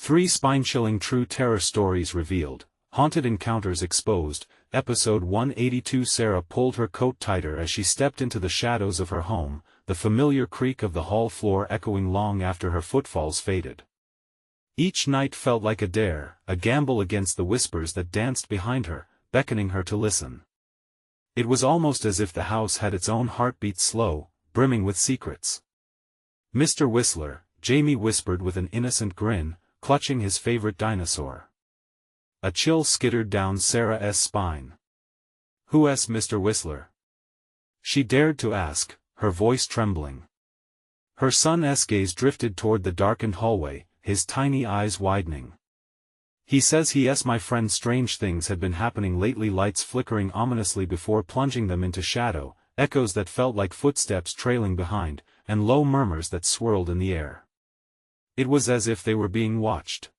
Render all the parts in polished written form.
3 spine-chilling true terror stories revealed, haunted encounters exposed. Episode 182. Sarah pulled her coat tighter as she stepped into the shadows of her home, the familiar creak of the hall floor echoing long after her footfalls faded. Each night felt like a dare, a gamble against the whispers that danced behind her, beckoning her to listen. It was almost as if the house had its own heartbeat, slow, brimming with secrets. "Mr. Whistler," Jamie whispered with an innocent grin, clutching his favorite dinosaur. A chill skittered down Sarah's spine. "Who's Mr. Whistler?" she dared to ask, her voice trembling. Her son's gaze drifted toward the darkened hallway, his tiny eyes widening. "He says he's my friend. Strange things had been happening lately." Lights flickering ominously before plunging them into shadow, echoes that felt like footsteps trailing behind, and low murmurs that swirled in the air. It was as if they were being watched.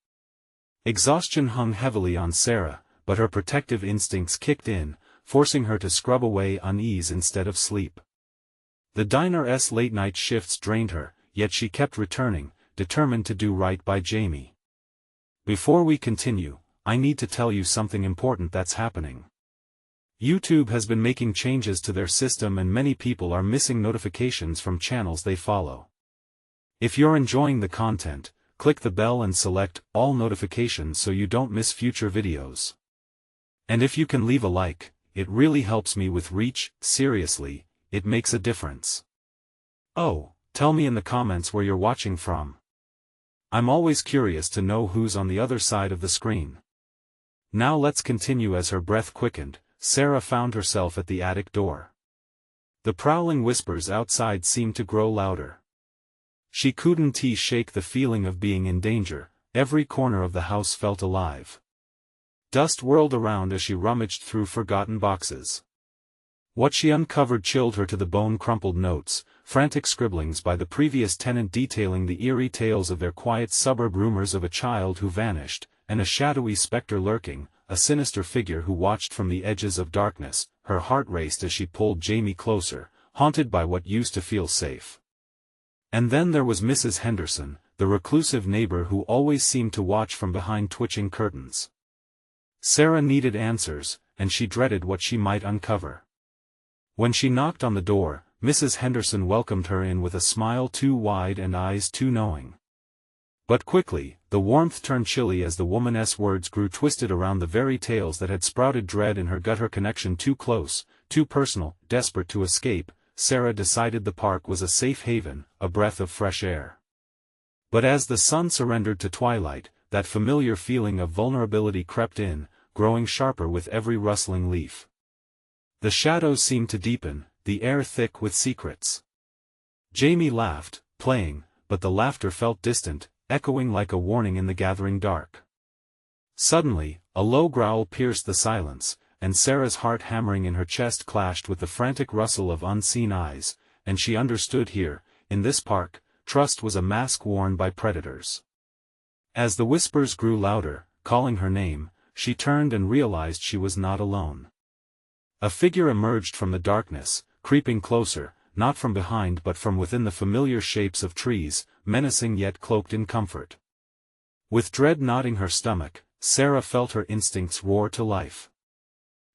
Exhaustion hung heavily on Sarah, but her protective instincts kicked in, forcing her to scrub away unease instead of sleep. The diner's late-night shifts drained her, yet she kept returning, determined to do right by Jamie. "Before we continue, I need to tell you something important that's happening. YouTube has been making changes to their system and many people are missing notifications from channels they follow. If you're enjoying the content, click the bell and select all notifications so you don't miss future videos. And if you can leave a like, it really helps me with reach. Seriously, it makes a difference. Oh, tell me in the comments where you're watching from. I'm always curious to know who's on the other side of the screen." Now let's continue. As her breath quickened, Sarah found herself at the attic door. The prowling whispers outside seemed to grow louder. She couldn't shake the feeling of being in danger. Every corner of the house felt alive. Dust whirled around as she rummaged through forgotten boxes. What she uncovered chilled her to the bone. Crumpled notes, frantic scribblings by the previous tenant detailing the eerie tales of their quiet suburb, rumors of a child who vanished, and a shadowy specter lurking, a sinister figure who watched from the edges of darkness. Her heart raced as she pulled Jamie closer, haunted by what used to feel safe. And then there was Mrs. Henderson, the reclusive neighbor who always seemed to watch from behind twitching curtains. Sarah needed answers, and she dreaded what she might uncover. When she knocked on the door, Mrs. Henderson welcomed her in with a smile too wide and eyes too knowing. But quickly, the warmth turned chilly as the woman's words grew twisted around the very tales that had sprouted dread in her gut. Her connection too close, too personal. Desperate to escape, Sarah decided the park was a safe haven, a breath of fresh air. But as the sun surrendered to twilight, that familiar feeling of vulnerability crept in, growing sharper with every rustling leaf. The shadows seemed to deepen, the air thick with secrets. Jamie laughed, playing, but the laughter felt distant, echoing like a warning in the gathering dark. Suddenly, a low growl pierced the silence, and Sarah's heart hammering in her chest clashed with the frantic rustle of unseen eyes, and she understood. Here, in this park, trust was a mask worn by predators. As the whispers grew louder, calling her name, she turned and realized she was not alone. A figure emerged from the darkness, creeping closer, not from behind but from within the familiar shapes of trees, menacing yet cloaked in comfort. With dread knotting her stomach, Sarah felt her instincts roar to life.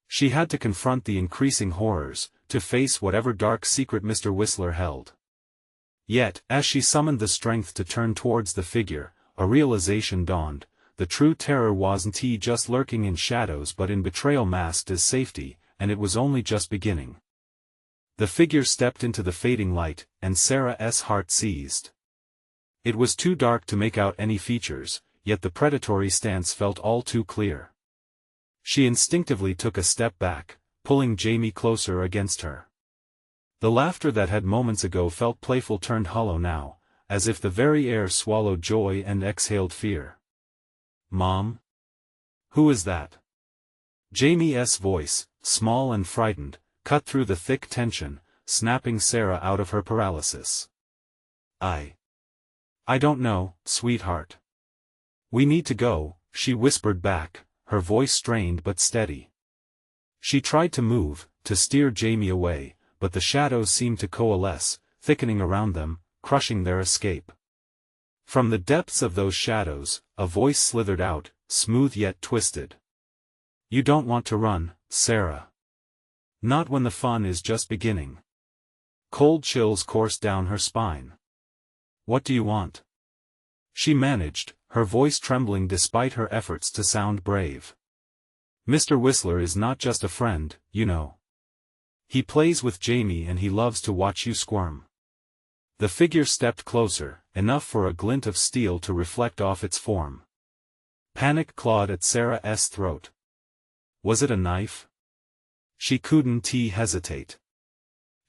She had to confront the increasing horrors, to face whatever dark secret Mr. Whistler held. Yet, as she summoned the strength to turn towards the figure, a realization dawned. The true terror wasn't just lurking in shadows but in betrayal masked as safety, and it was only just beginning. The figure stepped into the fading light, and Sarah's heart seized. It was too dark to make out any features, yet the predatory stance felt all too clear. She instinctively took a step back, pulling Jamie closer against her. The laughter that had moments ago felt playful turned hollow now, as if the very air swallowed joy and exhaled fear. "Mom? Who is that?" Jamie's voice, small and frightened, cut through the thick tension, snapping Sarah out of her paralysis. I don't know, sweetheart. We need to go," she whispered back, her voice strained but steady. She tried to move, to steer Jamie away, but the shadows seemed to coalesce, thickening around them, crushing their escape. From the depths of those shadows, a voice slithered out, smooth yet twisted. You don't want to run, Sarah. Not when the fun is just beginning. Cold chills coursed down her spine. What do you want? She managed, her voice trembling despite her efforts to sound brave. Mr. Whistler is not just a friend, you know. He plays with Jamie and he loves to watch you squirm. The figure stepped closer, enough for a glint of steel to reflect off its form. Panic clawed at Sarah's throat. Was it a knife? She couldn't hesitate.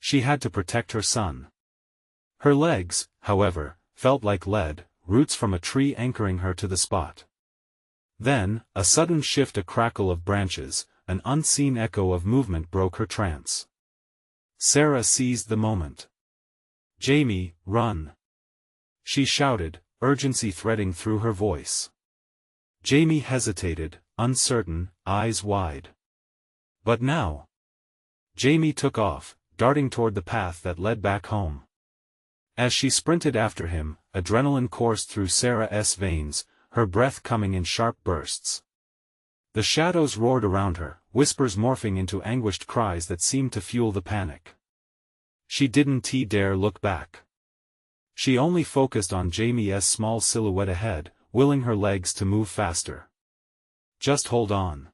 She had to protect her son. Her legs, however, felt like lead, roots from a tree anchoring her to the spot. Then, a sudden shift, a crackle of branches, an unseen echo of movement broke her trance. Sarah seized the moment. Jamie, run! She shouted, urgency threading through her voice. Jamie hesitated, uncertain, eyes wide. But now. Jamie took off, darting toward the path that led back home. As she sprinted after him, adrenaline coursed through Sarah's veins, her breath coming in sharp bursts. The shadows roared around her, whispers morphing into anguished cries that seemed to fuel the panic. She didn't dare look back. She only focused on Jamie's small silhouette ahead, willing her legs to move faster. Just hold on.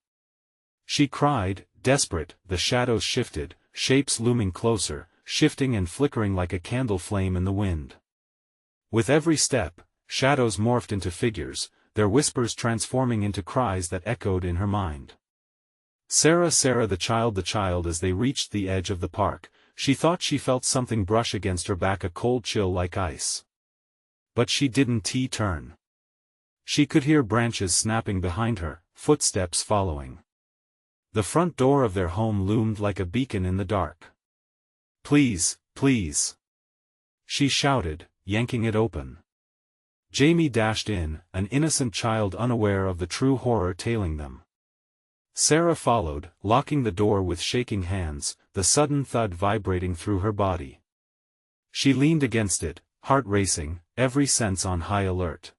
She cried, desperate. The shadows shifted, shapes looming closer, shifting and flickering like a candle flame in the wind. With every step, shadows morphed into figures, their whispers transforming into cries that echoed in her mind. Sarah, Sarah, the child. As they reached the edge of the park, she thought she felt something brush against her back, a cold chill like ice. But she didn't turn. She could hear branches snapping behind her, footsteps following. The front door of their home loomed like a beacon in the dark. Please, please! She shouted, yanking it open. Jamie dashed in, an innocent child unaware of the true horror tailing them. Sarah followed, locking the door with shaking hands, the sudden thud vibrating through her body. She leaned against it, heart racing, every sense on high alert.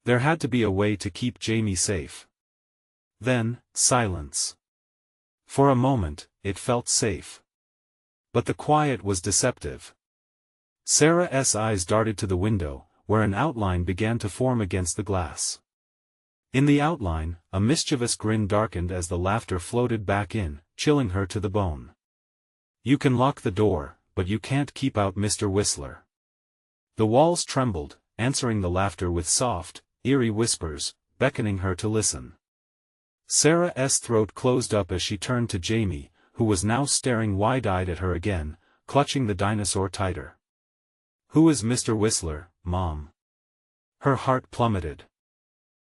There had to be a way to keep Jamie safe. Then, silence. For a moment, it felt safe. But the quiet was deceptive. Sarah's eyes darted to the window, where an outline began to form against the glass. In the outline, a mischievous grin darkened as the laughter floated back in, chilling her to the bone. You can lock the door, but you can't keep out Mr. Whistler. The walls trembled, answering the laughter with soft, eerie whispers, beckoning her to listen. Sarah's throat closed up as she turned to Jamie, who was now staring wide-eyed at her again, clutching the dinosaur tighter. Who is Mr. Whistler, Mom? Her heart plummeted.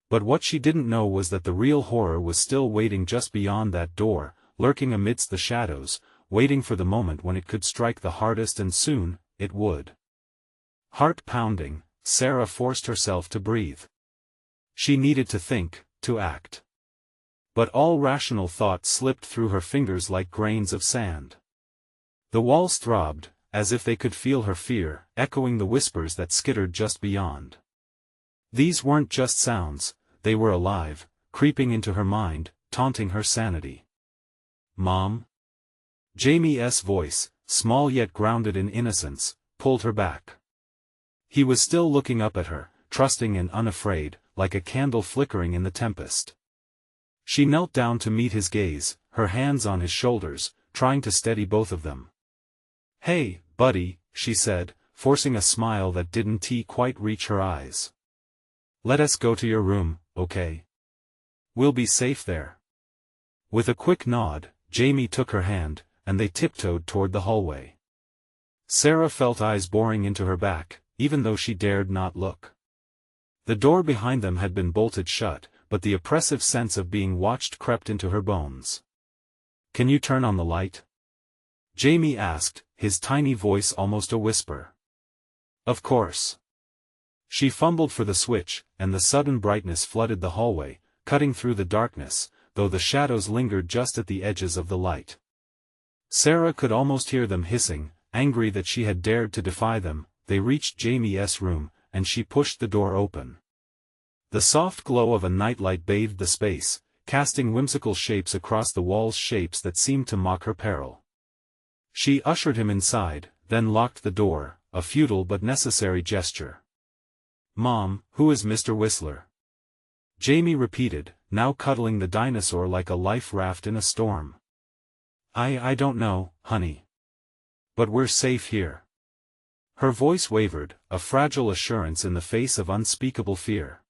But what she didn't know was that the real horror was still waiting just beyond that door, lurking amidst the shadows, waiting for the moment when it could strike the hardest, and soon, it would. Heart pounding, Sarah forced herself to breathe. She needed to think, to act. But all rational thought slipped through her fingers like grains of sand. The walls throbbed, as if they could feel her fear, echoing the whispers that skittered just beyond. These weren't just sounds, they were alive, creeping into her mind, taunting her sanity. Mom? Jamie's voice, small yet grounded in innocence, pulled her back. He was still looking up at her, trusting and unafraid, like a candle flickering in the tempest. She knelt down to meet his gaze, her hands on his shoulders, trying to steady both of them. Hey, buddy, she said, forcing a smile that didn't quite reach her eyes. Let us go to your room, okay? We'll be safe there. With a quick nod, Jamie took her hand, and they tiptoed toward the hallway. Sarah felt eyes boring into her back, even though she dared not look. The door behind them had been bolted shut, but the oppressive sense of being watched crept into her bones. Can you turn on the light? Jamie asked, his tiny voice almost a whisper. Of course. She fumbled for the switch, and the sudden brightness flooded the hallway, cutting through the darkness, though the shadows lingered just at the edges of the light. Sarah could almost hear them hissing, angry that she had dared to defy them. They reached Jamie's room, and she pushed the door open. The soft glow of a nightlight bathed the space, casting whimsical shapes across the walls, shapes that seemed to mock her peril. She ushered him inside, then locked the door, a futile but necessary gesture. "Mom, who is Mr. Whistler?" Jamie repeated, now cuddling the dinosaur like a life raft in a storm. I don't know, honey. But we're safe here." Her voice wavered, a fragile assurance in the face of unspeakable fear.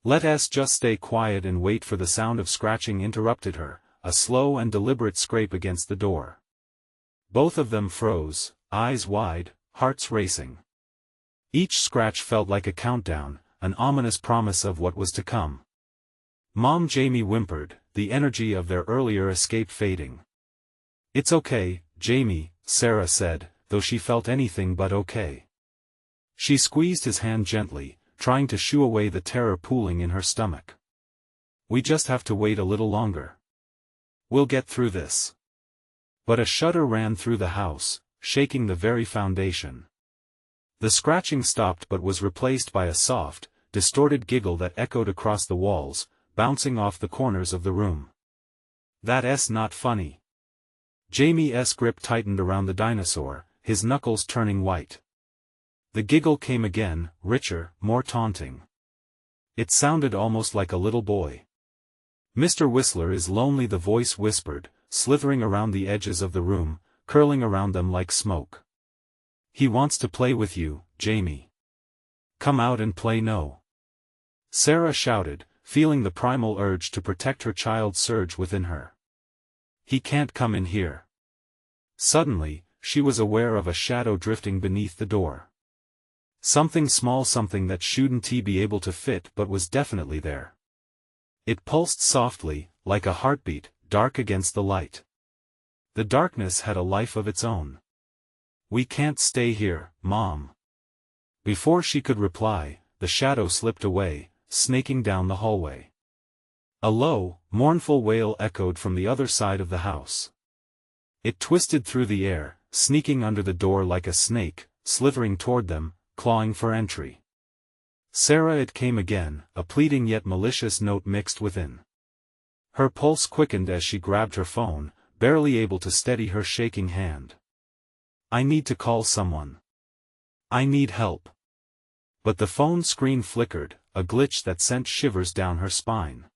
"Let us just stay quiet and wait." For the sound of scratching interrupted her, a slow and deliberate scrape against the door. Both of them froze, eyes wide, hearts racing. Each scratch felt like a countdown, an ominous promise of what was to come. "Mom," Jamie whimpered, the energy of their earlier escape fading. "It's okay, Jamie," Sarah said, though she felt anything but okay. She squeezed his hand gently, trying to shoo away the terror pooling in her stomach. "We just have to wait a little longer. We'll get through this." But a shudder ran through the house, shaking the very foundation. The scratching stopped but was replaced by a soft, distorted giggle that echoed across the walls, bouncing off the corners of the room. "That's not funny." Jamie's grip tightened around the dinosaur, his knuckles turning white. The giggle came again, richer, more taunting. It sounded almost like a little boy. "Mr. Whistler is lonely," the voice whispered, slithering around the edges of the room, curling around them like smoke. "He wants to play with you, Jamie. Come out and play." "No." Sarah shouted, feeling the primal urge to protect her child surge within her. "He can't come in here." Suddenly, she was aware of a shadow drifting beneath the door. Something small, something that shouldn't be able to fit but was definitely there. It pulsed softly, like a heartbeat, dark against the light. The darkness had a life of its own. "We can't stay here, Mom." Before she could reply, the shadow slipped away, snaking down the hallway. A low, mournful wail echoed from the other side of the house. It twisted through the air, sneaking under the door like a snake, slithering toward them, clawing for entry. "Sarah," it came again, a pleading yet malicious note mixed within. Her pulse quickened as she grabbed her phone, barely able to steady her shaking hand. "I need to call someone. I need help." But the phone screen flickered, a glitch that sent shivers down her spine.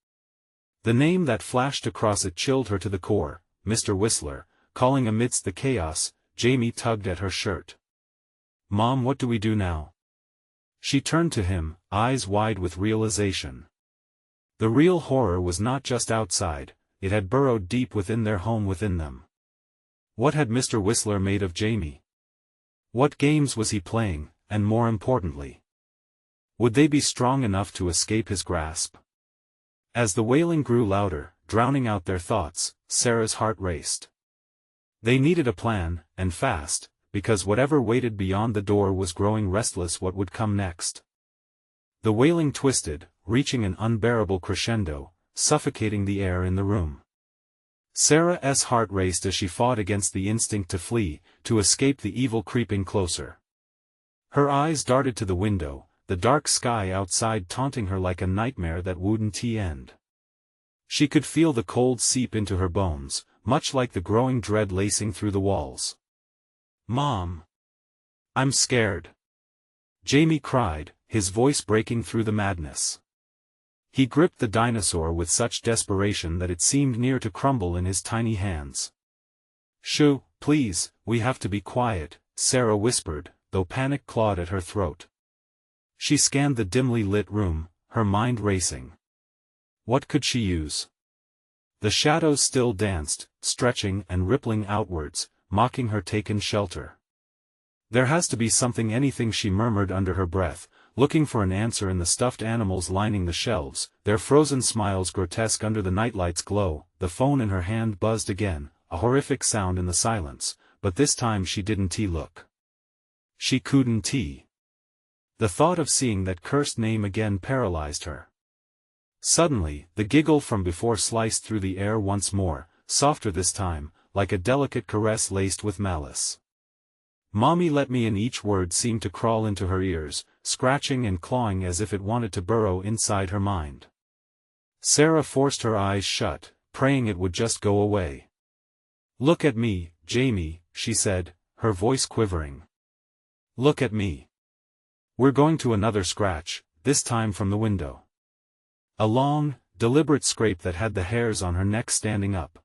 The name that flashed across it chilled her to the core, Mr. Whistler, calling amidst the chaos. Jamie tugged at her shirt. "Mom, what do we do now?" She turned to him, eyes wide with realization. The real horror was not just outside, it had burrowed deep within their home, within them. What had Mr. Whistler made of Jamie? What games was he playing, and more importantly, would they be strong enough to escape his grasp? As the wailing grew louder, drowning out their thoughts, Sarah's heart raced. They needed a plan, and fast, because whatever waited beyond the door was growing restless. What would come next? The wailing twisted, reaching an unbearable crescendo, suffocating the air in the room. Sarah's heart raced as she fought against the instinct to flee, to escape the evil creeping closer. Her eyes darted to the window, the dark sky outside taunting her like a nightmare that wouldn't end. She could feel the cold seep into her bones, much like the growing dread lacing through the walls. "Mom! I'm scared!" Jamie cried, his voice breaking through the madness. He gripped the dinosaur with such desperation that it seemed near to crumble in his tiny hands. "Shoo, please, we have to be quiet," Sarah whispered, though panic clawed at her throat. She scanned the dimly lit room, her mind racing. What could she use? The shadows still danced, stretching and rippling outwards, mocking her taken shelter. "There has to be something, anything," she murmured under her breath, looking for an answer in the stuffed animals lining the shelves, their frozen smiles grotesque under the nightlight's glow. The phone in her hand buzzed again, a horrific sound in the silence, but this time she didn't look. She couldn't. The thought of seeing that cursed name again paralyzed her. Suddenly, the giggle from before sliced through the air once more, softer this time, like a delicate caress laced with malice. "Mommy, let me in." Each word seemed to crawl into her ears, scratching and clawing as if it wanted to burrow inside her mind. Sarah forced her eyes shut, praying it would just go away. "Look at me, Jamie," she said, her voice quivering. "Look at me. We're going to another scratch, this time from the window." A long, deliberate scrape that had the hairs on her neck standing up.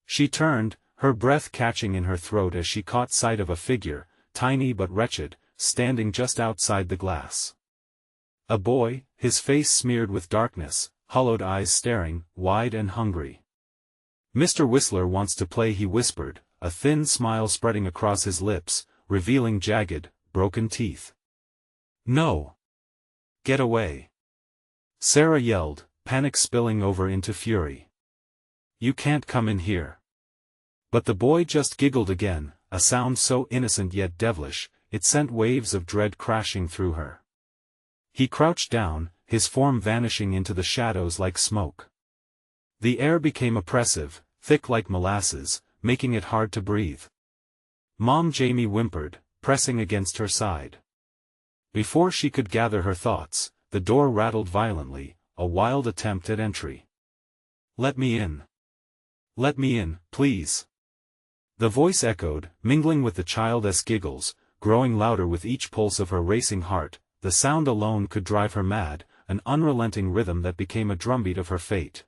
She turned, her breath catching in her throat as she caught sight of a figure, tiny but wretched, standing just outside the glass. A boy, his face smeared with darkness, hollowed eyes staring, wide and hungry. "Mr. Whistler wants to play," he whispered, a thin smile spreading across his lips, revealing jagged, broken teeth. "No. Get away." Sarah yelled, panic spilling over into fury. "You can't come in here." But the boy just giggled again, a sound so innocent yet devilish, it sent waves of dread crashing through her. He crouched down, his form vanishing into the shadows like smoke. The air became oppressive, thick like molasses, making it hard to breathe. "Mom," Jamie whimpered, pressing against her side. Before she could gather her thoughts, the door rattled violently, a wild attempt at entry. "Let me in. Let me in, please." The voice echoed, mingling with the childish giggles, growing louder with each pulse of her racing heart. The sound alone could drive her mad, an unrelenting rhythm that became a drumbeat of her fate.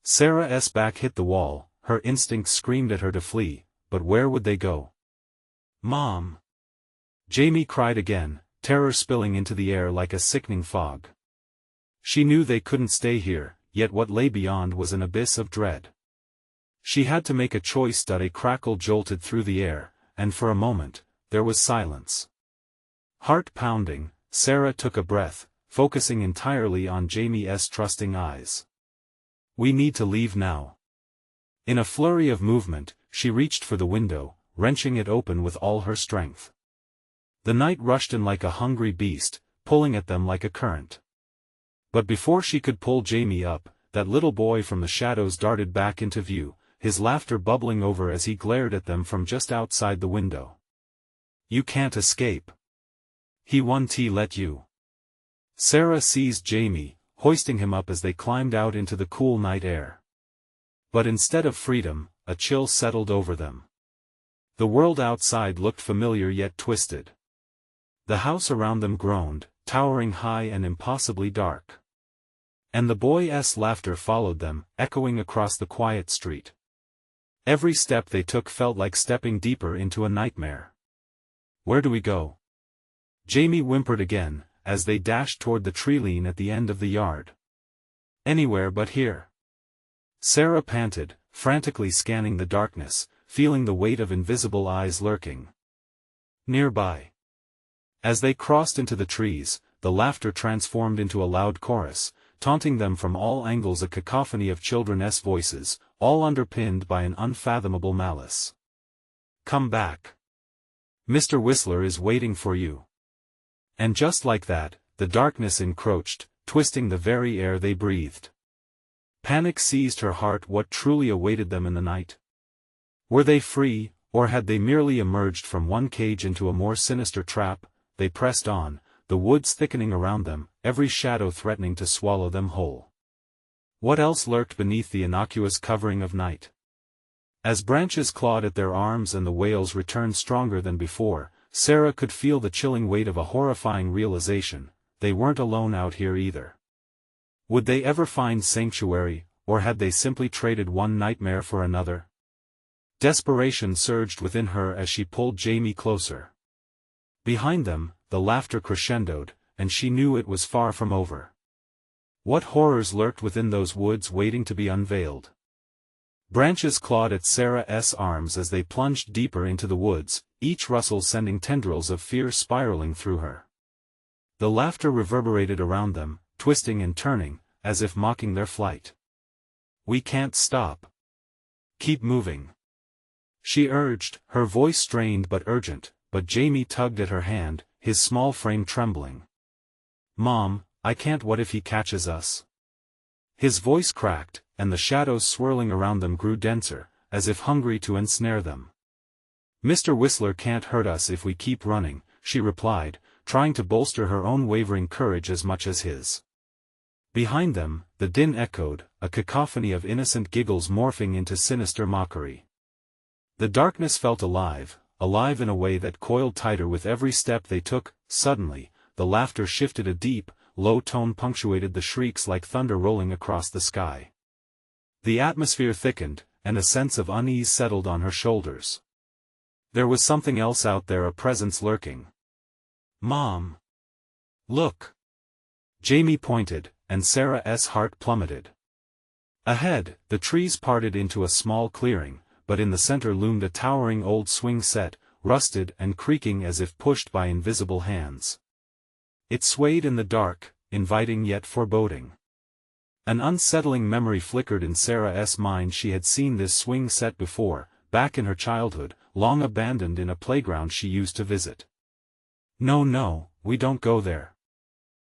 Sarah's back hit the wall, her instincts screamed at her to flee, but where would they go? "Mom!" Jamie cried again, terror spilling into the air like a sickening fog. She knew they couldn't stay here, yet what lay beyond was an abyss of dread. She had to make a choice. A crackle jolted through the air, and for a moment, there was silence. Heart pounding, Sarah took a breath, focusing entirely on Jamie's trusting eyes. "We need to leave now." In a flurry of movement, she reached for the window, wrenching it open with all her strength. The night rushed in like a hungry beast, pulling at them like a current. But before she could pull Jamie up, that little boy from the shadows darted back into view, his laughter bubbling over as he glared at them from just outside the window. "You can't escape. He won't let you." Sarah seized Jamie, hoisting him up as they climbed out into the cool night air. But instead of freedom, a chill settled over them. The world outside looked familiar yet twisted. The house around them groaned, towering high and impossibly dark. And the boy's laughter followed them, echoing across the quiet street. Every step they took felt like stepping deeper into a nightmare. "Where do we go?" Jamie whimpered again, as they dashed toward the tree line at the end of the yard. "Anywhere but here." Sarah panted, frantically scanning the darkness, feeling the weight of invisible eyes lurking nearby. As they crossed into the trees, the laughter transformed into a loud chorus, taunting them from all angles, a cacophony of children's voices, all underpinned by an unfathomable malice. "Come back. Mr. Whistler is waiting for you." And just like that, the darkness encroached, twisting the very air they breathed. Panic seized her heart. What truly awaited them in the night? Were they free, or had they merely emerged from one cage into a more sinister trap? They pressed on, the woods thickening around them, every shadow threatening to swallow them whole. What else lurked beneath the innocuous covering of night? As branches clawed at their arms and the wails returned stronger than before, Sarah could feel the chilling weight of a horrifying realization: they weren't alone out here either. Would they ever find sanctuary, or had they simply traded one nightmare for another? Desperation surged within her as she pulled Jamie closer. Behind them, the laughter crescendoed, and she knew it was far from over. What horrors lurked within those woods waiting to be unveiled? Branches clawed at Sarah's arms as they plunged deeper into the woods, each rustle sending tendrils of fear spiraling through her. The laughter reverberated around them, twisting and turning, as if mocking their flight. "We can't stop. Keep moving," she urged, her voice strained but urgent, but Jamie tugged at her hand, his small frame trembling. "Mom, I can't. What if he catches us?" His voice cracked, and the shadows swirling around them grew denser, as if hungry to ensnare them. "Mr. Whistler can't hurt us if we keep running," she replied, trying to bolster her own wavering courage as much as his. Behind them, the din echoed, a cacophony of innocent giggles morphing into sinister mockery. The darkness felt alive in a way that coiled tighter with every step they took. Suddenly, the laughter shifted, a deep, low tone punctuated the shrieks like thunder rolling across the sky. The atmosphere thickened, and a sense of unease settled on her shoulders. There was something else out there, a presence lurking. "Mom! Look!" Jamie pointed, and Sarah's heart plummeted. Ahead, the trees parted into a small clearing, but in the center loomed a towering old swing set, rusted and creaking as if pushed by invisible hands. It swayed in the dark, inviting yet foreboding. An unsettling memory flickered in Sarah's mind. She had seen this swing set before, back in her childhood, long abandoned in a playground she used to visit. No, we don't go there,"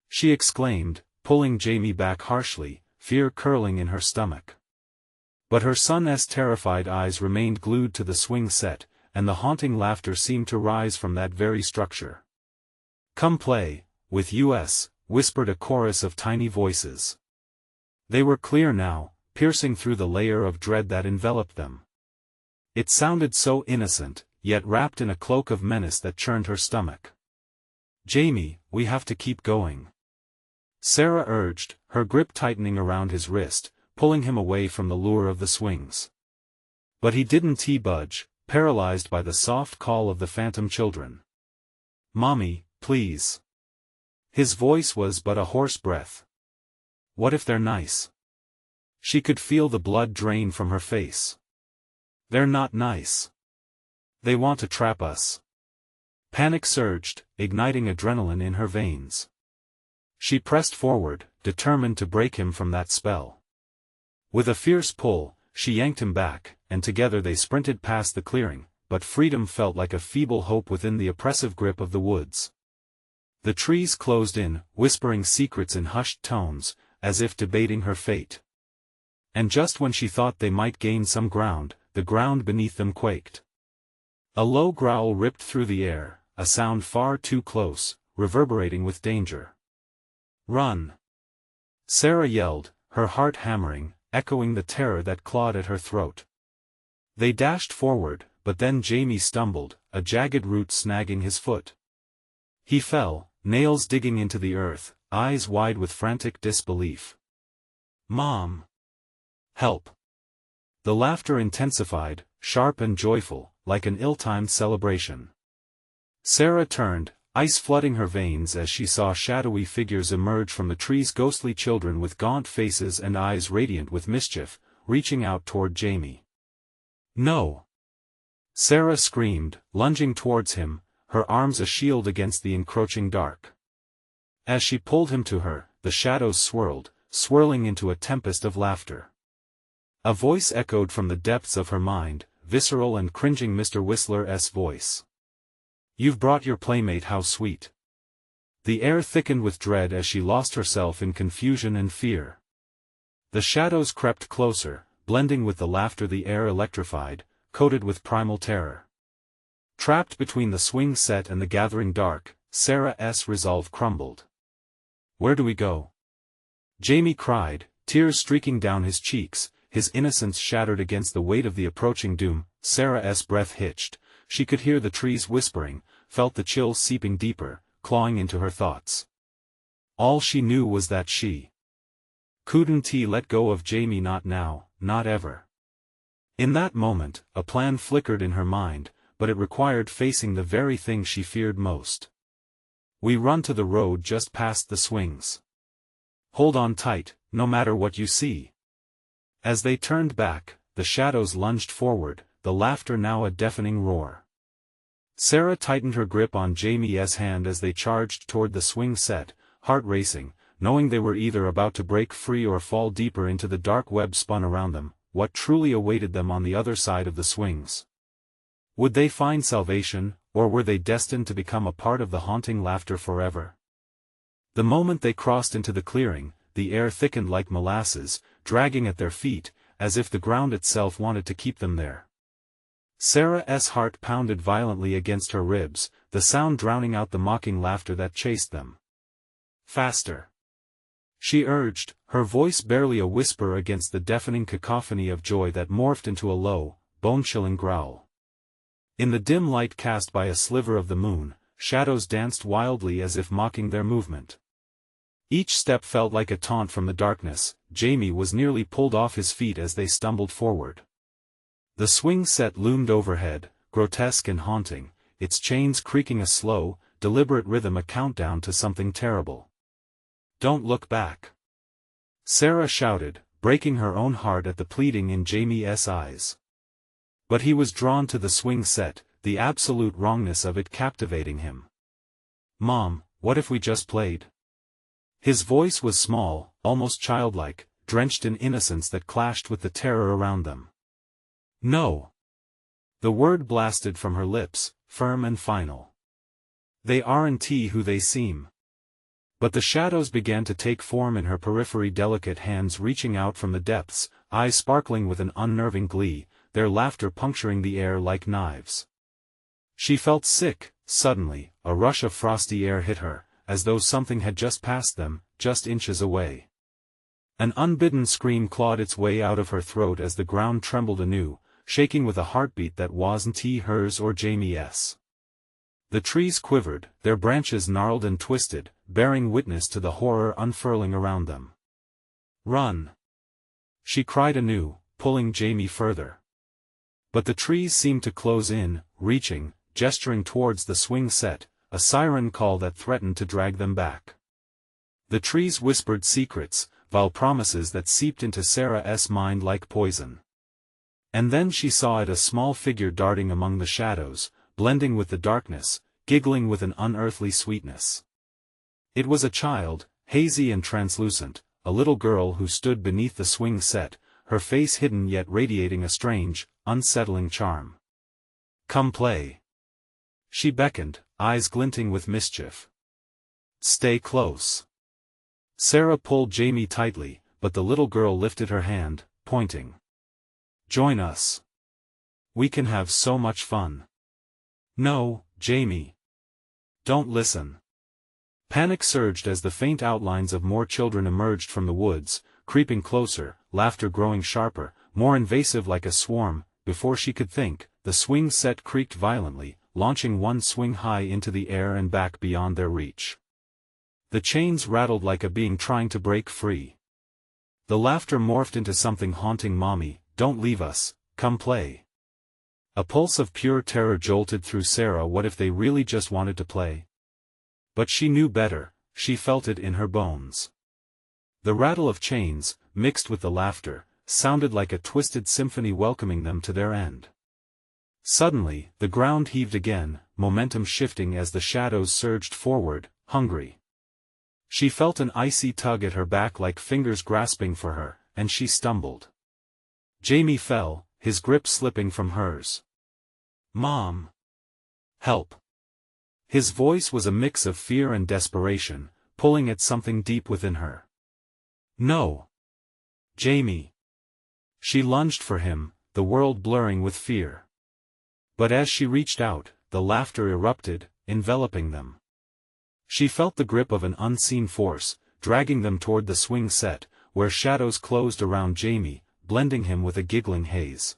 she exclaimed, pulling Jamie back harshly, fear curling in her stomach. But her son's terrified eyes remained glued to the swing set, and the haunting laughter seemed to rise from that very structure. "Come play with us," whispered a chorus of tiny voices. They were clear now, piercing through the layer of dread that enveloped them. It sounded so innocent, yet wrapped in a cloak of menace that churned her stomach. "Jamie, we have to keep going," Sarah urged, her grip tightening around his wrist, pulling him away from the lure of the swings. But he didn't budge, paralyzed by the soft call of the phantom children. "Mommy, please." His voice was but a hoarse breath. "What if they're nice?" She could feel the blood drain from her face. "They're not nice. They want to trap us." Panic surged, igniting adrenaline in her veins. She pressed forward, determined to break him from that spell. With a fierce pull, she yanked him back, and together they sprinted past the clearing, but freedom felt like a feeble hope within the oppressive grip of the woods. The trees closed in, whispering secrets in hushed tones, as if debating her fate. And just when she thought they might gain some ground, the ground beneath them quaked. A low growl ripped through the air, a sound far too close, reverberating with danger. "Run!" Sarah yelled, her heart hammering, echoing the terror that clawed at her throat. They dashed forward, but then Jamie stumbled, a jagged root snagging his foot. He fell, nails digging into the earth, eyes wide with frantic disbelief. "Mom! Help!" The laughter intensified, sharp and joyful, like an ill-timed celebration. Sarah turned, ice flooding her veins as she saw shadowy figures emerge from the trees, ghostly children with gaunt faces and eyes radiant with mischief, reaching out toward Jamie. "No!" Sarah screamed, lunging towards him, her arms a shield against the encroaching dark. As she pulled him to her, the shadows swirled, swirling into a tempest of laughter. A voice echoed from the depths of her mind, visceral and cringing, Mr. Whistler's voice. "You've brought your playmate, how sweet." The air thickened with dread as she lost herself in confusion and fear. The shadows crept closer, blending with the laughter, the air electrified, coated with primal terror. Trapped between the swing set and the gathering dark, Sarah's resolve crumbled. "Where do we go?" Jamie cried, tears streaking down his cheeks, his innocence shattered against the weight of the approaching doom. Sarah's breath hitched, she could hear the trees whispering, felt the chills seeping deeper, clawing into her thoughts. All she knew was that she couldn't let go of Jamie, not now, not ever. In that moment, a plan flickered in her mind, but it required facing the very thing she feared most. "We run to the road just past the swings. Hold on tight, no matter what you see." As they turned back, the shadows lunged forward, the laughter now a deafening roar. Sarah tightened her grip on Jamie's hand as they charged toward the swing set, heart racing, knowing they were either about to break free or fall deeper into the dark web spun around them. What truly awaited them on the other side of the swings? Would they find salvation, or were they destined to become a part of the haunting laughter forever? The moment they crossed into the clearing, the air thickened like molasses, dragging at their feet, as if the ground itself wanted to keep them there. Sarah's heart pounded violently against her ribs, the sound drowning out the mocking laughter that chased them. Faster! She urged, her voice barely a whisper against the deafening cacophony of joy that morphed into a low, bone-chilling growl. In the dim light cast by a sliver of the moon, shadows danced wildly as if mocking their movement. Each step felt like a taunt from the darkness. Jamie was nearly pulled off his feet as they stumbled forward. The swing set loomed overhead, grotesque and haunting, its chains creaking a slow, deliberate rhythm, a countdown to something terrible. "Don't look back!" Sarah shouted, breaking her own heart at the pleading in Jamie's eyes. But he was drawn to the swing set, the absolute wrongness of it captivating him. "Mom, what if we just played?" His voice was small, almost childlike, drenched in innocence that clashed with the terror around them. "No!" The word blasted from her lips, firm and final. "They aren't who they seem." But the shadows began to take form in her periphery, delicate hands reaching out from the depths, eyes sparkling with an unnerving glee, their laughter puncturing the air like knives. She felt sick. Suddenly, a rush of frosty air hit her, as though something had just passed them, just inches away. An unbidden scream clawed its way out of her throat as the ground trembled anew, shaking with a heartbeat that wasn't hers or Jamie's. The trees quivered, their branches gnarled and twisted, bearing witness to the horror unfurling around them. "Run!" she cried anew, pulling Jamie further. But the trees seemed to close in, reaching, gesturing towards the swing set, a siren call that threatened to drag them back. The trees whispered secrets, vile promises that seeped into Sarah's mind like poison. And then she saw it, a small figure darting among the shadows, blending with the darkness, giggling with an unearthly sweetness. It was a child, hazy and translucent, a little girl who stood beneath the swing set, her face hidden yet radiating a strange, unsettling charm. "Come play." She beckoned, eyes glinting with mischief. "Stay close." Sarah pulled Jamie tightly, but the little girl lifted her hand, pointing. "Join us. We can have so much fun." "No, Jamie. Don't listen." Panic surged as the faint outlines of more children emerged from the woods, creeping closer, laughter growing sharper, more invasive like a swarm. Before she could think, the swing set creaked violently, launching one swing high into the air and back beyond their reach. The chains rattled like a being trying to break free. The laughter morphed into something haunting. "Mommy, don't leave us, come play." A pulse of pure terror jolted through Sarah. What if they really just wanted to play? But she knew better, she felt it in her bones. The rattle of chains, mixed with the laughter, sounded like a twisted symphony welcoming them to their end. Suddenly, the ground heaved again, momentum shifting as the shadows surged forward, hungry. She felt an icy tug at her back like fingers grasping for her, and she stumbled. Jamie fell, his grip slipping from hers. "Mom! Help!" His voice was a mix of fear and desperation, pulling at something deep within her. "No! Jamie!" She lunged for him, the world blurring with fear. But as she reached out, the laughter erupted, enveloping them. She felt the grip of an unseen force, dragging them toward the swing set, where shadows closed around Jamie, blending him with a giggling haze.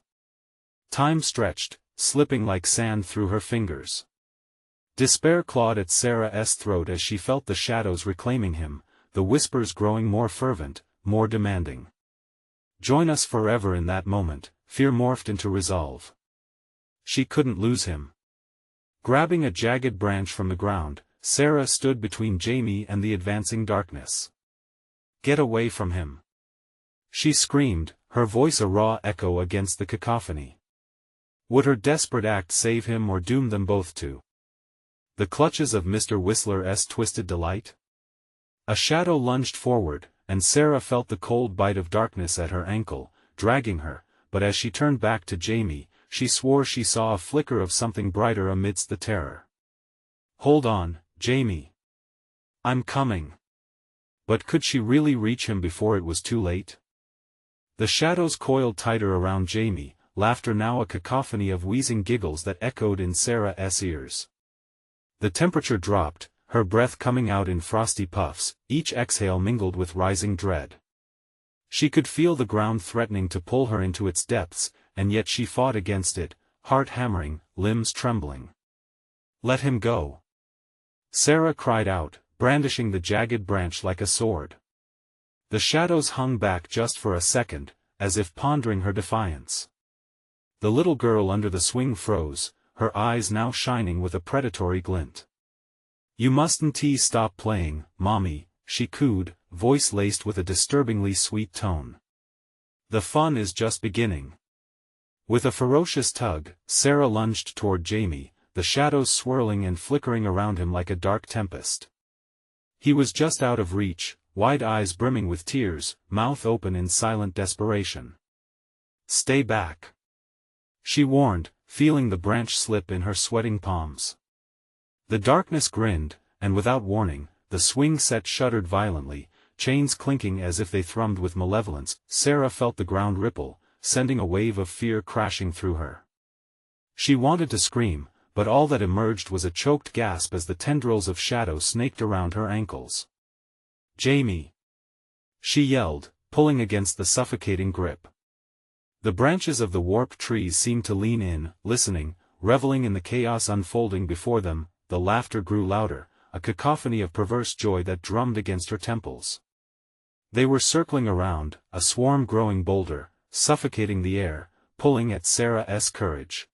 Time stretched, slipping like sand through her fingers. Despair clawed at Sarah's throat as she felt the shadows reclaiming him, the whispers growing more fervent, more demanding. "Join us forever." In that moment, fear morphed into resolve. She couldn't lose him. Grabbing a jagged branch from the ground, Sarah stood between Jamie and the advancing darkness. "Get away from him!" she screamed, her voice a raw echo against the cacophony. Would her desperate act save him or doom them both to the clutches of Mr. Whistler's twisted delight? A shadow lunged forward, and Sarah felt the cold bite of darkness at her ankle, dragging her, but as she turned back to Jamie, she swore she saw a flicker of something brighter amidst the terror. "Hold on, Jamie. I'm coming." But could she really reach him before it was too late? The shadows coiled tighter around Jamie, laughter now a cacophony of wheezing giggles that echoed in Sarah's ears. The temperature dropped, her breath coming out in frosty puffs, each exhale mingled with rising dread. She could feel the ground threatening to pull her into its depths, and yet she fought against it, heart hammering, limbs trembling. "Let him go!" Sarah cried out, brandishing the jagged branch like a sword. The shadows hung back just for a second, as if pondering her defiance. The little girl under the swing froze, her eyes now shining with a predatory glint. "You mustn't stop playing, Mommy," she cooed, voice laced with a disturbingly sweet tone. "The fun is just beginning." With a ferocious tug, Sarah lunged toward Jamie, the shadows swirling and flickering around him like a dark tempest. He was just out of reach, wide eyes brimming with tears, mouth open in silent desperation. "Stay back," she warned, feeling the branch slip in her sweating palms. The darkness grinned, and without warning, the swing set shuddered violently, chains clinking as if they thrummed with malevolence. Sarah felt the ground ripple, sending a wave of fear crashing through her. She wanted to scream, but all that emerged was a choked gasp as the tendrils of shadow snaked around her ankles. "Jamie!" she yelled, pulling against the suffocating grip. The branches of the warped trees seemed to lean in, listening, reveling in the chaos unfolding before them. The laughter grew louder, a cacophony of perverse joy that drummed against her temples. They were circling around, a swarm growing bolder, suffocating the air, pulling at Sarah's courage.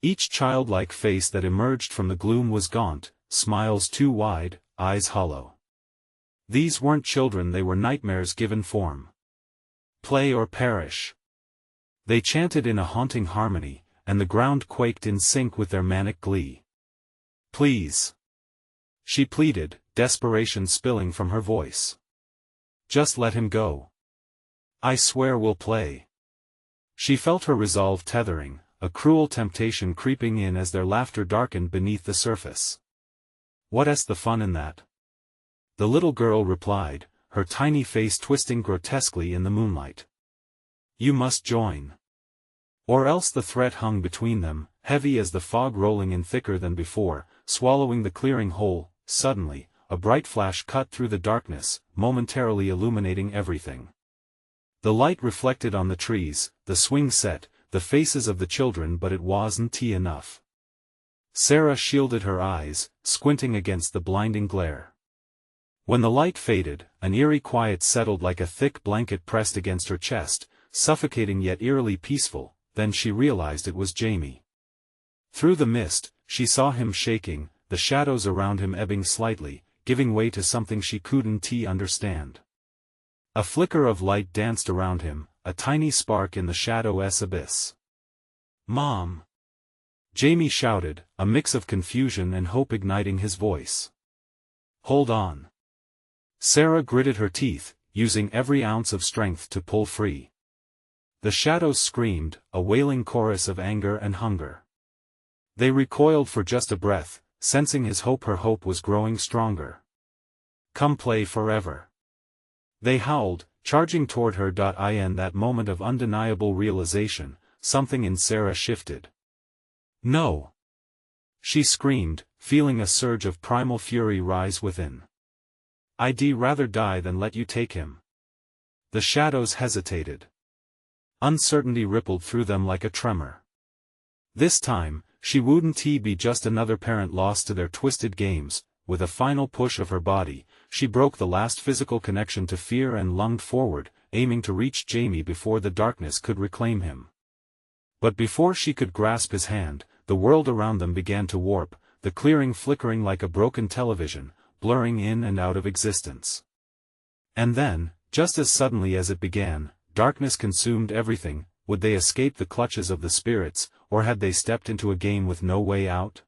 Each childlike face that emerged from the gloom was gaunt, smiles too wide, eyes hollow. These weren't children, they were nightmares given form. "Play or perish," they chanted in a haunting harmony, and the ground quaked in sync with their manic glee. "Please," she pleaded, desperation spilling from her voice. "Just let him go. I swear we'll play." She felt her resolve tethering, a cruel temptation creeping in as their laughter darkened beneath the surface. "What's the fun in that?" the little girl replied, her tiny face twisting grotesquely in the moonlight. "You must join." Or else the threat hung between them, heavy as the fog rolling in thicker than before, swallowing the clearing whole. Suddenly, a bright flash cut through the darkness, momentarily illuminating everything. The light reflected on the trees, the swing set, the faces of the children, but it wasn't enough. Sarah shielded her eyes, squinting against the blinding glare. When the light faded, an eerie quiet settled like a thick blanket pressed against her chest, suffocating yet eerily peaceful. Then she realized it was Jamie. Through the mist, she saw him shaking, the shadows around him ebbing slightly, giving way to something she couldn't understand. A flicker of light danced around him, a tiny spark in the shadow's abyss. "Mom!" Jamie shouted, a mix of confusion and hope igniting his voice. "Hold on." Sarah gritted her teeth, using every ounce of strength to pull free. The shadows screamed, a wailing chorus of anger and hunger. They recoiled for just a breath, sensing his hope. Her hope was growing stronger. "Come play forever," they howled, charging toward her. In that moment of undeniable realization, something in Sarah shifted. "No!" she screamed, feeling a surge of primal fury rise within. "I'd rather die than let you take him." The shadows hesitated. Uncertainty rippled through them like a tremor. This time, she wouldn't be just another parent lost to their twisted games. With a final push of her body, she broke the last physical connection to fear and lunged forward, aiming to reach Jamie before the darkness could reclaim him. But before she could grasp his hand, the world around them began to warp, the clearing flickering like a broken television, blurring in and out of existence. And then, just as suddenly as it began, darkness consumed everything. Would they escape the clutches of the spirits, or had they stepped into a game with no way out?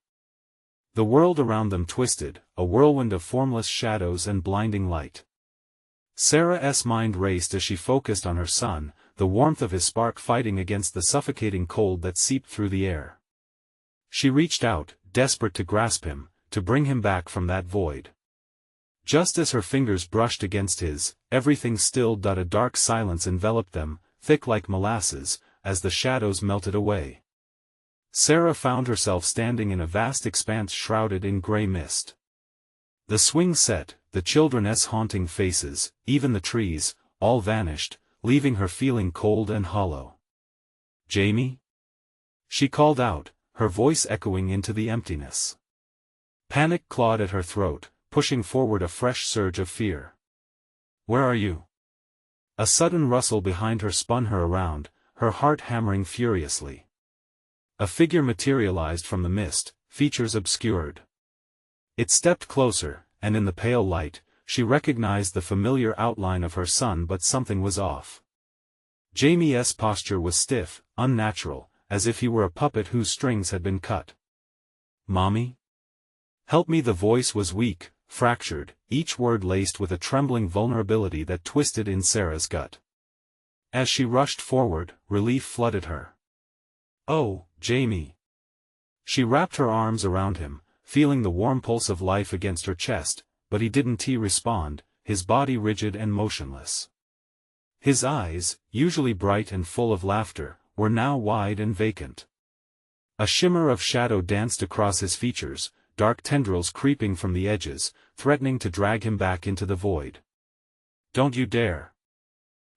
The world around them twisted, a whirlwind of formless shadows and blinding light. Sarah's mind raced as she focused on her son, the warmth of his spark fighting against the suffocating cold that seeped through the air. She reached out, desperate to grasp him, to bring him back from that void. Just as her fingers brushed against his, everything stilled. A dark silence enveloped them, thick like molasses, as the shadows melted away. Sarah found herself standing in a vast expanse shrouded in grey mist. The swing set, the children's haunting faces, even the trees, all vanished, leaving her feeling cold and hollow. "Jamie?" she called out, her voice echoing into the emptiness. Panic clawed at her throat, pushing forward a fresh surge of fear. "Where are you?" A sudden rustle behind her spun her around, her heart hammering furiously. A figure materialized from the mist, features obscured. It stepped closer, and in the pale light, she recognized the familiar outline of her son, but something was off. Jamie's posture was stiff, unnatural, as if he were a puppet whose strings had been cut. "Mommy? Help me." The voice was weak, fractured, each word laced with a trembling vulnerability that twisted in Sarah's gut. As she rushed forward, relief flooded her. "Oh, Jamie." She wrapped her arms around him, feeling the warm pulse of life against her chest, but he didn't respond, his body rigid and motionless. His eyes, usually bright and full of laughter, were now wide and vacant. A shimmer of shadow danced across his features, dark tendrils creeping from the edges, threatening to drag him back into the void. "Don't you dare!"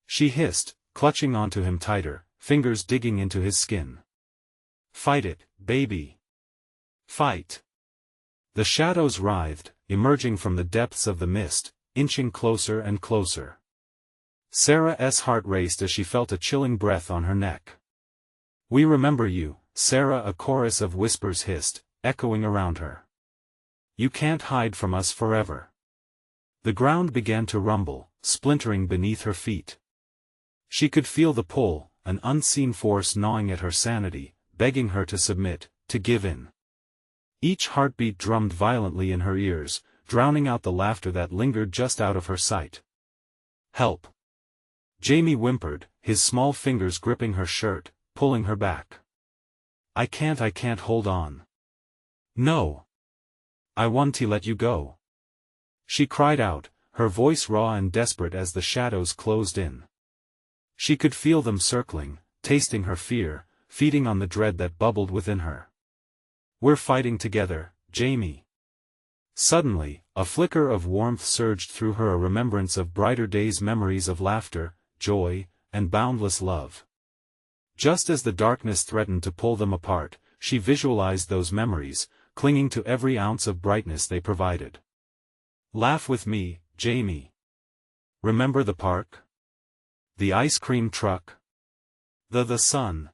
she hissed, clutching onto him tighter, fingers digging into his skin. "Fight it, baby. Fight!" The shadows writhed, emerging from the depths of the mist, inching closer and closer. Sarah's heart raced as she felt a chilling breath on her neck. "We remember you, Sarah," a chorus of whispers hissed, echoing around her. "You can't hide from us forever." The ground began to rumble, splintering beneath her feet. She could feel the pull, an unseen force gnawing at her sanity, begging her to submit, to give in. Each heartbeat drummed violently in her ears, drowning out the laughter that lingered just out of her sight. "Help!" Jamie whimpered, his small fingers gripping her shirt, pulling her back. I can't hold on. No. I want to let you go." She cried out, her voice raw and desperate as the shadows closed in. She could feel them circling, tasting her fear, feeding on the dread that bubbled within her. "We're fighting together, Jamie." Suddenly, a flicker of warmth surged through her, a remembrance of brighter days, memories of laughter, joy, and boundless love. Just as the darkness threatened to pull them apart, she visualized those memories, clinging to every ounce of brightness they provided. "Laugh with me, Jamie. Remember the park? The ice cream truck? The sun?"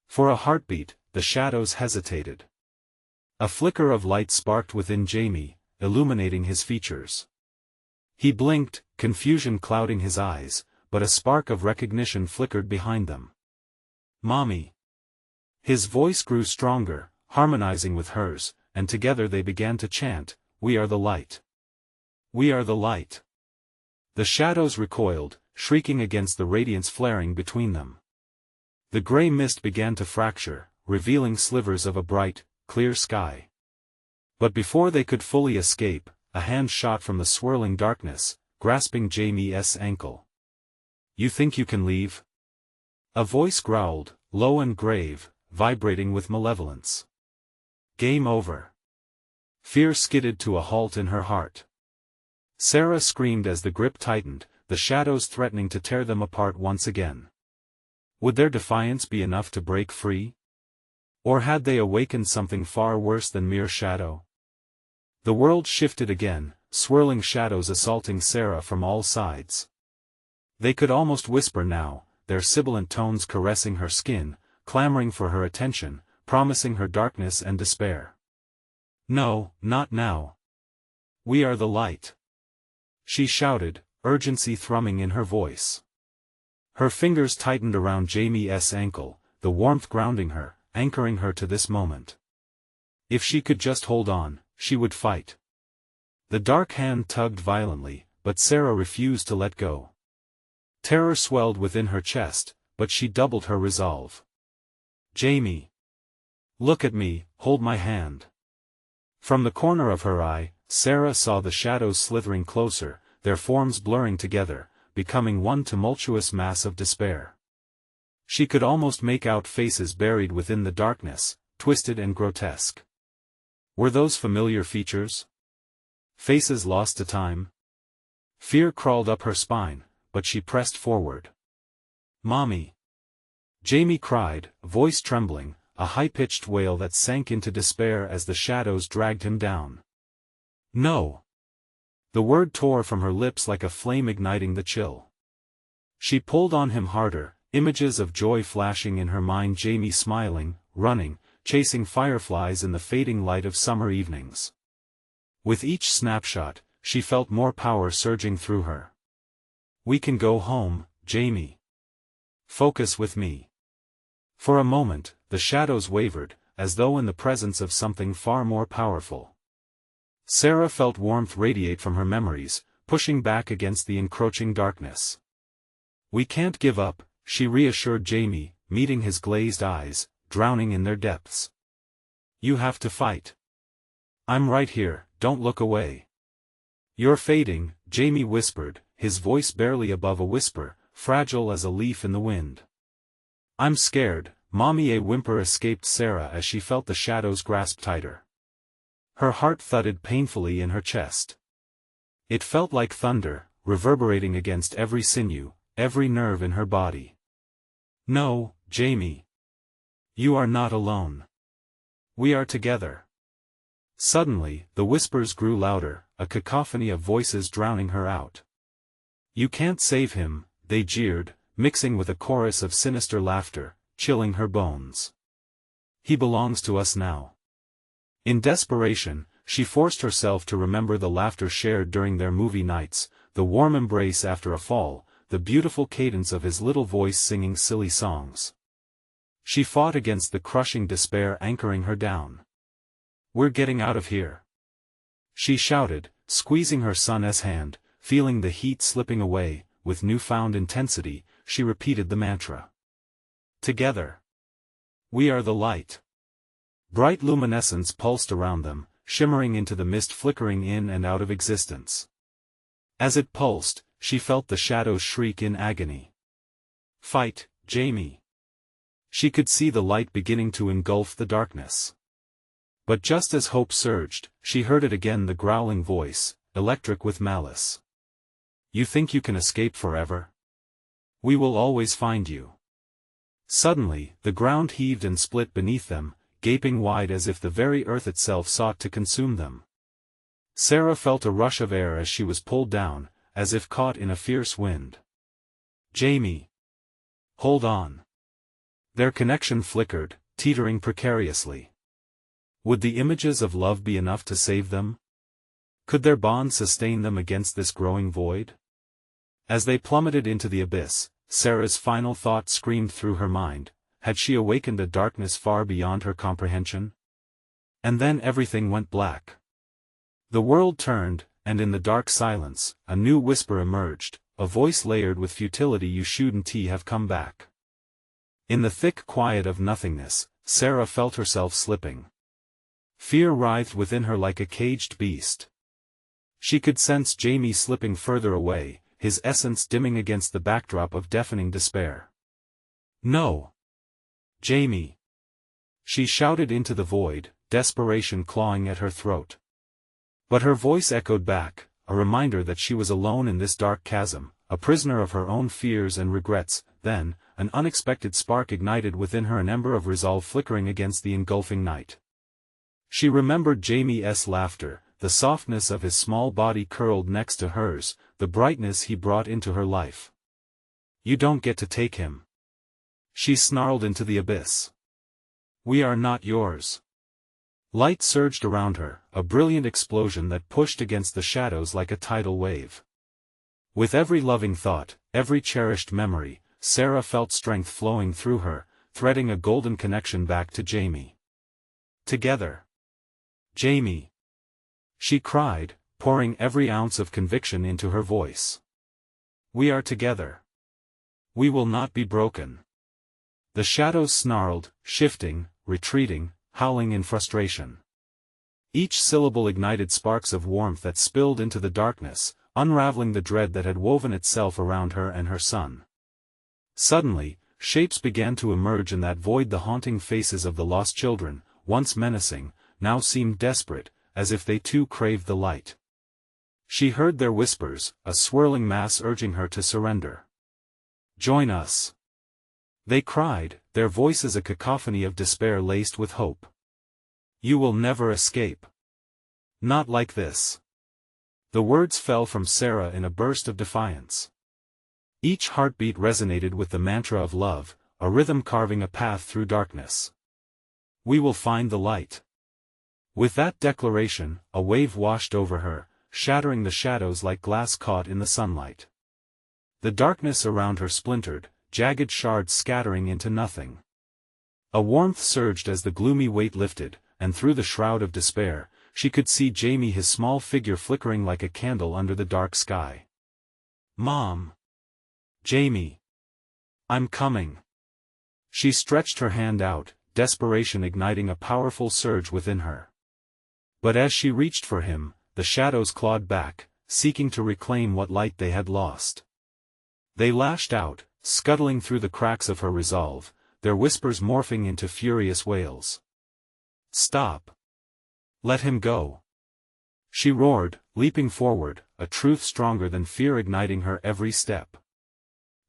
For a heartbeat, the shadows hesitated. A flicker of light sparked within Jamie, illuminating his features. He blinked, confusion clouding his eyes, but a spark of recognition flickered behind them. "Mommy." His voice grew stronger, harmonizing with hers, and together they began to chant, "We are the light. We are the light." The shadows recoiled, shrieking against the radiance flaring between them. The gray mist began to fracture, revealing slivers of a bright, clear sky. But before they could fully escape, a hand shot from the swirling darkness, grasping Jamie's ankle. "You think you can leave?" A voice growled, low and grave, vibrating with malevolence. "Game over." Fear skidded to a halt in her heart. Sarah screamed as the grip tightened, the shadows threatening to tear them apart once again. Would their defiance be enough to break free? Or had they awakened something far worse than mere shadow? The world shifted again, swirling shadows assaulting Sarah from all sides. They could almost whisper now, their sibilant tones caressing her skin, clamoring for her attention, promising her darkness and despair. "No, not now. We are the light," she shouted, urgency thrumming in her voice. Her fingers tightened around Jamie's ankle, the warmth grounding her, anchoring her to this moment. If she could just hold on, she would fight. The dark hand tugged violently, but Sarah refused to let go. Terror swelled within her chest, but she doubled her resolve. "Jamie. Look at me, hold my hand." From the corner of her eye, Sarah saw the shadows slithering closer, their forms blurring together, becoming one tumultuous mass of despair. She could almost make out faces buried within the darkness, twisted and grotesque. Were those familiar features? Faces lost to time? Fear crawled up her spine, but she pressed forward. "Mommy!" Jamie cried, voice trembling, a high-pitched wail that sank into despair as the shadows dragged him down. "No!" The word tore from her lips like a flame igniting the chill. She pulled on him harder, images of joy flashing in her mind, Jamie smiling, running, chasing fireflies in the fading light of summer evenings. With each snapshot, she felt more power surging through her. "We can go home, Jamie. Focus with me." For a moment, the shadows wavered, as though in the presence of something far more powerful. Sarah felt warmth radiate from her memories, pushing back against the encroaching darkness. "We can't give up," she reassured Jamie, meeting his glazed eyes, drowning in their depths. "You have to fight. I'm right here, don't look away." "You're fading," Jamie whispered, his voice barely above a whisper, fragile as a leaf in the wind. "I'm scared," Mommy. A whimper escaped Sarah as she felt the shadows grasp tighter. Her heart thudded painfully in her chest. It felt like thunder, reverberating against every sinew, every nerve in her body. "No, Jamie. You are not alone. We are together." Suddenly, the whispers grew louder, a cacophony of voices drowning her out. "You can't save him," they jeered, mixing with a chorus of sinister laughter, chilling her bones. "He belongs to us now." In desperation, she forced herself to remember the laughter shared during their movie nights, the warm embrace after a fall, the beautiful cadence of his little voice singing silly songs. She fought against the crushing despair anchoring her down. "We're getting out of here," she shouted, squeezing her son's hand, feeling the heat slipping away. With newfound intensity, she repeated the mantra. "Together. We are the light." Bright luminescence pulsed around them, shimmering into the mist, flickering in and out of existence. As it pulsed, she felt the shadows shriek in agony. "Fight, Jamie." She could see the light beginning to engulf the darkness. But just as hope surged, she heard it again, the growling voice, electric with malice. "You think you can escape forever? We will always find you." Suddenly, the ground heaved and split beneath them, gaping wide as if the very earth itself sought to consume them. Sarah felt a rush of air as she was pulled down, as if caught in a fierce wind. "Jamie! Hold on." Their connection flickered, teetering precariously. Would the images of love be enough to save them? Could their bond sustain them against this growing void? As they plummeted into the abyss, Sarah's final thought screamed through her mind: had she awakened a darkness far beyond her comprehension? And then everything went black. The world turned, and in the dark silence, a new whisper emerged, a voice layered with futility: "You shouldn't have come back." In the thick quiet of nothingness, Sarah felt herself slipping. Fear writhed within her like a caged beast. She could sense Jamie slipping further away, his essence dimming against the backdrop of deafening despair. "No! Jamie!" She shouted into the void, desperation clawing at her throat. But her voice echoed back, a reminder that she was alone in this dark chasm, a prisoner of her own fears and regrets. Then, an unexpected spark ignited within her, an ember of resolve flickering against the engulfing night. She remembered Jamie's laughter, the softness of his small body curled next to hers, the brightness he brought into her life. "You don't get to take him," she snarled into the abyss. "We are not yours." Light surged around her, a brilliant explosion that pushed against the shadows like a tidal wave. With every loving thought, every cherished memory, Sarah felt strength flowing through her, threading a golden connection back to Jamie. "Together. Jamie!" she cried, pouring every ounce of conviction into her voice. "We are together. We will not be broken." The shadows snarled, shifting, retreating, howling in frustration. Each syllable ignited sparks of warmth that spilled into the darkness, unraveling the dread that had woven itself around her and her son. Suddenly, shapes began to emerge in that void. The haunting faces of the lost children, once menacing, now seemed desperate, as if they too craved the light. She heard their whispers, a swirling mass urging her to surrender. "Join us!" they cried, their voices a cacophony of despair laced with hope. "You will never escape. Not like this." The words fell from Sarah in a burst of defiance. Each heartbeat resonated with the mantra of love, a rhythm carving a path through darkness. "We will find the light." With that declaration, a wave washed over her, shattering the shadows like glass caught in the sunlight. The darkness around her splintered, jagged shards scattering into nothing. A warmth surged as the gloomy weight lifted, and through the shroud of despair, she could see Jamie, his small figure flickering like a candle under the dark sky. "Mom! Jamie! I'm coming!" She stretched her hand out, desperation igniting a powerful surge within her. But as she reached for him, the shadows clawed back, seeking to reclaim what light they had lost. They lashed out, scuttling through the cracks of her resolve, their whispers morphing into furious wails. "Stop! Let him go!" she roared, leaping forward, a truth stronger than fear igniting her every step.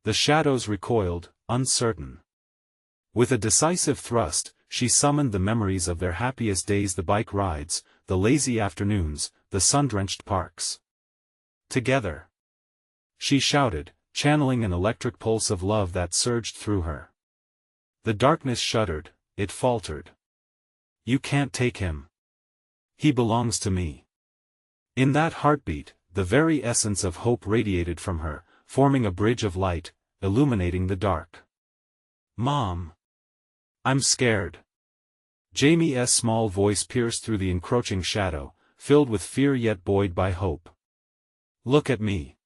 The shadows recoiled, uncertain. With a decisive thrust, she summoned the memories of their happiest days, the bike rides, the lazy afternoons, the sun-drenched parks. "Together!" she shouted, channeling an electric pulse of love that surged through her. The darkness shuddered, it faltered. "You can't take him. He belongs to me." In that heartbeat, the very essence of hope radiated from her, forming a bridge of light, illuminating the dark. "Mom! I'm scared." Jamie's small voice pierced through the encroaching shadow, filled with fear yet buoyed by hope. "Look at me.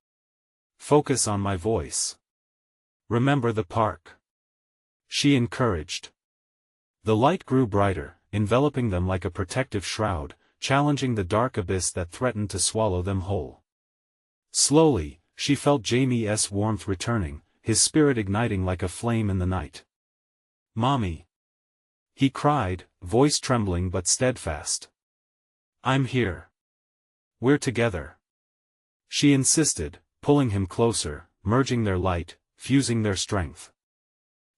Focus on my voice. Remember the park," she encouraged. The light grew brighter, enveloping them like a protective shroud, challenging the dark abyss that threatened to swallow them whole. Slowly, she felt Jamie's warmth returning, his spirit igniting like a flame in the night. "Mommy!" he cried, voice trembling but steadfast. "I'm here. We're together," she insisted, pulling him closer, merging their light, fusing their strength.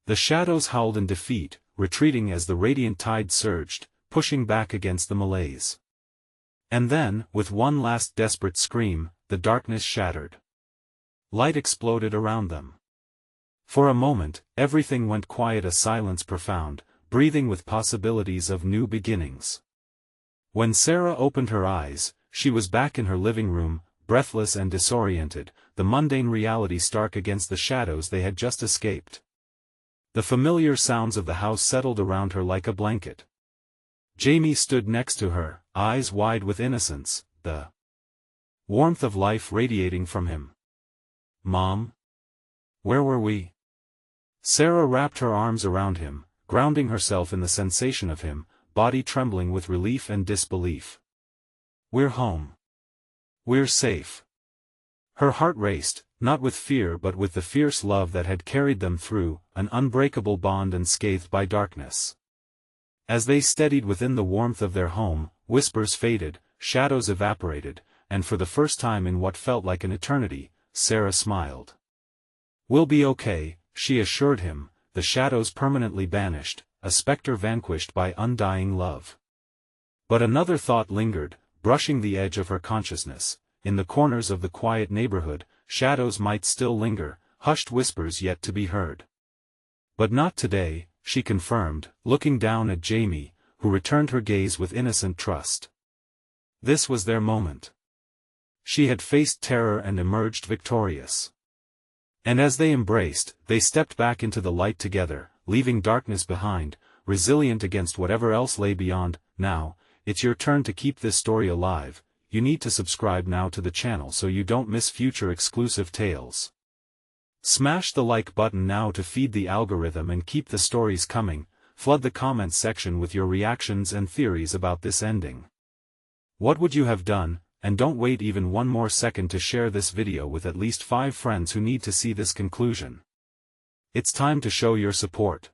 The shadows howled in defeat, retreating as the radiant tide surged, pushing back against the malaise. And then, with one last desperate scream, the darkness shattered. Light exploded around them. For a moment, everything went quiet, a silence profound, breathing with possibilities of new beginnings. When Sarah opened her eyes, she was back in her living room, breathless and disoriented, the mundane reality stark against the shadows they had just escaped. The familiar sounds of the house settled around her like a blanket. Jamie stood next to her, eyes wide with innocence, the warmth of life radiating from him. "Mom? Where were we?" Sarah wrapped her arms around him, grounding herself in the sensation of him, body trembling with relief and disbelief. "We're home. We're safe." Her heart raced, not with fear but with the fierce love that had carried them through, an unbreakable bond unscathed by darkness. As they steadied within the warmth of their home, whispers faded, shadows evaporated, and for the first time in what felt like an eternity, Sarah smiled. "We'll be okay," she assured him, the shadows permanently banished, a specter vanquished by undying love. But another thought lingered, brushing the edge of her consciousness. In the corners of the quiet neighborhood, shadows might still linger, hushed whispers yet to be heard. "But not today," she confirmed, looking down at Jamie, who returned her gaze with innocent trust. This was their moment. She had faced terror and emerged victorious. And as they embraced, they stepped back into the light together, leaving darkness behind, resilient against whatever else lay beyond. Now, it's your turn to keep this story alive. You need to subscribe now to the channel so you don't miss future exclusive tales. Smash the like button now to feed the algorithm and keep the stories coming. Flood the comments section with your reactions and theories about this ending. What would you have done? And don't wait even one more second to share this video with at least 5 friends who need to see this conclusion. It's time to show your support.